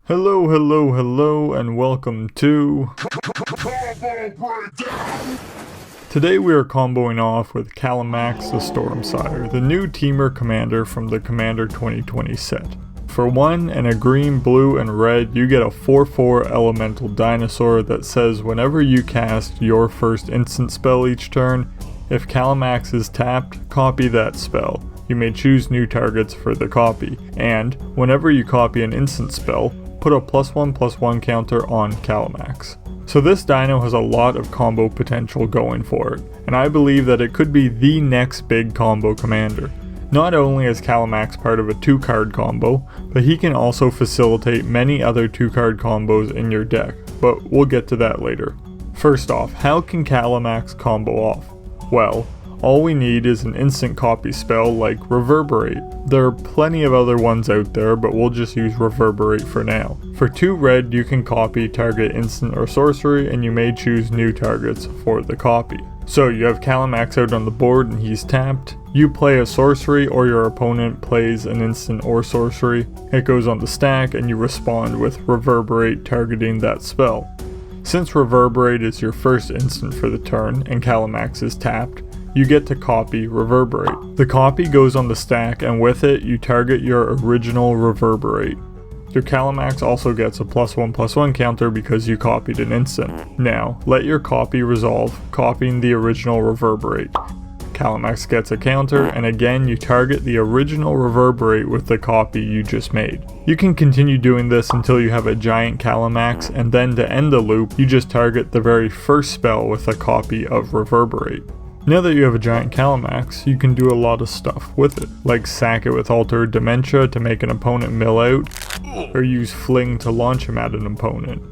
Hello, and welcome to Today we are comboing off with Kalamax the Stormsire, the new temur commander from the Commander 2020 set. For 1 and a green, blue, and red, you get a 4/4 elemental dinosaur that says whenever you cast your first instant spell each turn, if Kalamax is tapped, copy that spell. You may choose new targets for the copy, and whenever you copy an instant spell, put a +1/+1 counter on Kalamax. So this dino has a lot of combo potential going for it, and I believe that it could be the next big combo commander. Not only is Kalamax part of a 2-card combo, but he can also facilitate many other 2-card combos in your deck, but we'll get to that later. First off, how can Kalamax combo off? Well, all we need is an instant copy spell like Reverberate. There are plenty of other ones out there, but we'll just use Reverberate for now. For 2 red, you can copy target instant or sorcery, and you may choose new targets for the copy. So you have Kalamax out on the board and he's tapped. You play a sorcery or your opponent plays an instant or sorcery. It goes on the stack and you respond with Reverberate targeting that spell. Since Reverberate is your first instant for the turn and Kalamax is tapped, you get to copy Reverberate. The copy goes on the stack and with it you target your original Reverberate. Your Kalamax also gets a +1/+1 counter because you copied an instant. Now, let your copy resolve, copying the original Reverberate. Kalamax gets a counter, and again you target the original Reverberate with the copy you just made. You can continue doing this until you have a giant Kalamax, and then to end the loop, you just target the very first spell with a copy of Reverberate. Now that you have a giant Kalamax, you can do a lot of stuff with it, like sack it with Altered Dementia to make an opponent mill out, or use Fling to launch him at an opponent.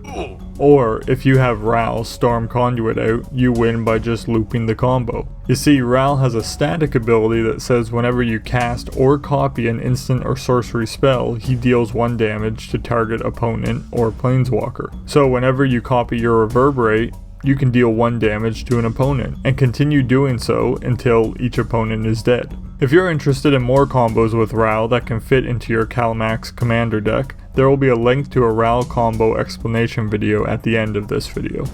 Or, if you have Ral Storm Conduit out, you win by just looping the combo. You see, Ral has a static ability that says whenever you cast or copy an instant or sorcery spell, he deals 1 damage to target opponent or planeswalker. So whenever you copy your Reverberate, you can deal 1 damage to an opponent, and continue doing so until each opponent is dead. If you're interested in more combos with Ral that can fit into your Kalamax commander deck, there will be a link to a Ral combo explanation video at the end of this video.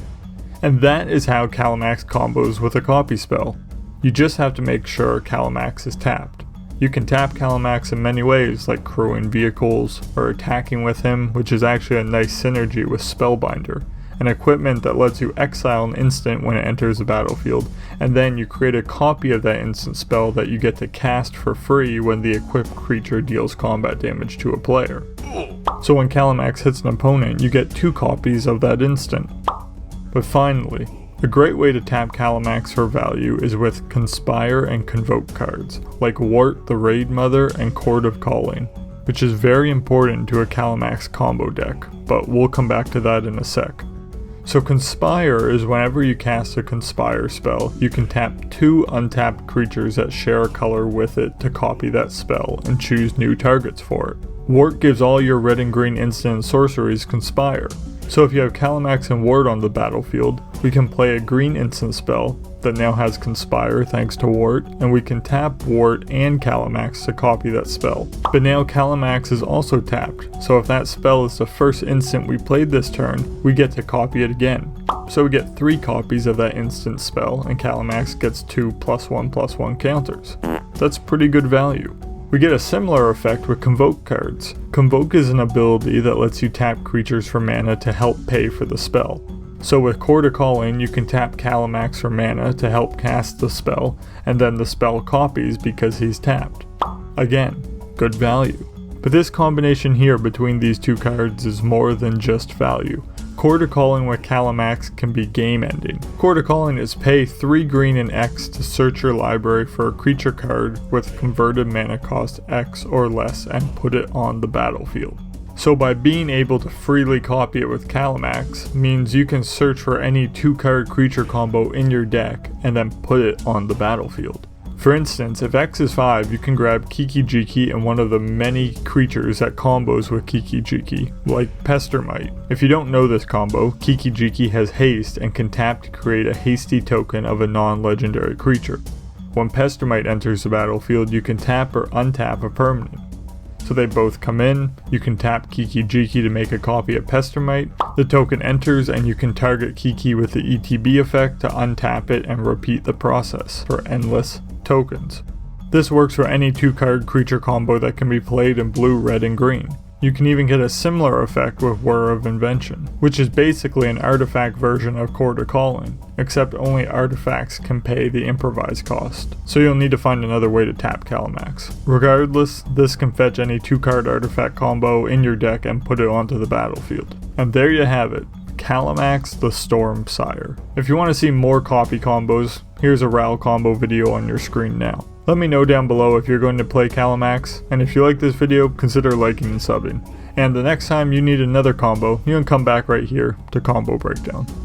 And that is how Kalamax combos with a copy spell. You just have to make sure Kalamax is tapped. You can tap Kalamax in many ways, like crewing vehicles, or attacking with him, which is actually a nice synergy with Spellbinder, an equipment that lets you exile an instant when it enters the battlefield, and then you create a copy of that instant spell that you get to cast for free when the equipped creature deals combat damage to a player. So when Kalamax hits an opponent, you get 2 copies of that instant. But finally, a great way to tap Kalamax for value is with Conspire and Convoke cards, like Wart the Raid Mother and Chord of Calling, which is very important to a Kalamax combo deck, but we'll come back to that in a sec. So Conspire is whenever you cast a Conspire spell, you can tap 2 untapped creatures that share a color with it to copy that spell and choose new targets for it. Wart gives all your red and green instant and sorceries Conspire. So if you have Kalamax and Wart on the battlefield, we can play a green instant spell that now has Conspire thanks to Wart, and we can tap Wart and Kalamax to copy that spell. But now Kalamax is also tapped, so if that spell is the first instant we played this turn, we get to copy it again. So we get 3 copies of that instant spell, and Kalamax gets 2 +1/+1 counters. That's pretty good value. We get a similar effect with Convoke cards. Convoke is an ability that lets you tap creatures for mana to help pay for the spell. So with Chord of Calling, you can tap Kalamax for mana to help cast the spell, and then the spell copies because he's tapped. Again, good value. But this combination here between these 2 cards is more than just value. Chord of Calling with Kalamax can be game ending. Chord of Calling is pay 3 green and X to search your library for a creature card with converted mana cost X or less and put it on the battlefield. So by being able to freely copy it with Kalamax means you can search for any 2-card creature combo in your deck and then put it on the battlefield. For instance, if X is 5, you can grab Kiki-Jiki and one of the many creatures that combos with Kiki-Jiki, like Pestermite. If you don't know this combo, Kiki-Jiki has haste and can tap to create a hasty token of a non-legendary creature. When Pestermite enters the battlefield, you can tap or untap a permanent. so they both come in. You can tap Kiki Jiki to make a copy of Pestermite. The token enters and you can target Kiki with the ETB effect to untap it and repeat the process for endless tokens. This works for any 2-card creature combo that can be played in blue, red, and green. You can even get a similar effect with Whir of Invention, which is basically an artifact version of Chord of Calling, except only artifacts can pay the improvise cost, so you'll need to find another way to tap Kalamax. Regardless, this can fetch any 2-card artifact combo in your deck and put it onto the battlefield. And there you have it, Kalamax the Stormsire. If you want to see more copy combos, here's a RAL combo video on your screen now. Let me know down below if you're going to play Kalamax, and if you like this video, consider liking and subbing. And the next time you need another combo, you can come back right here to Combo Breakdown.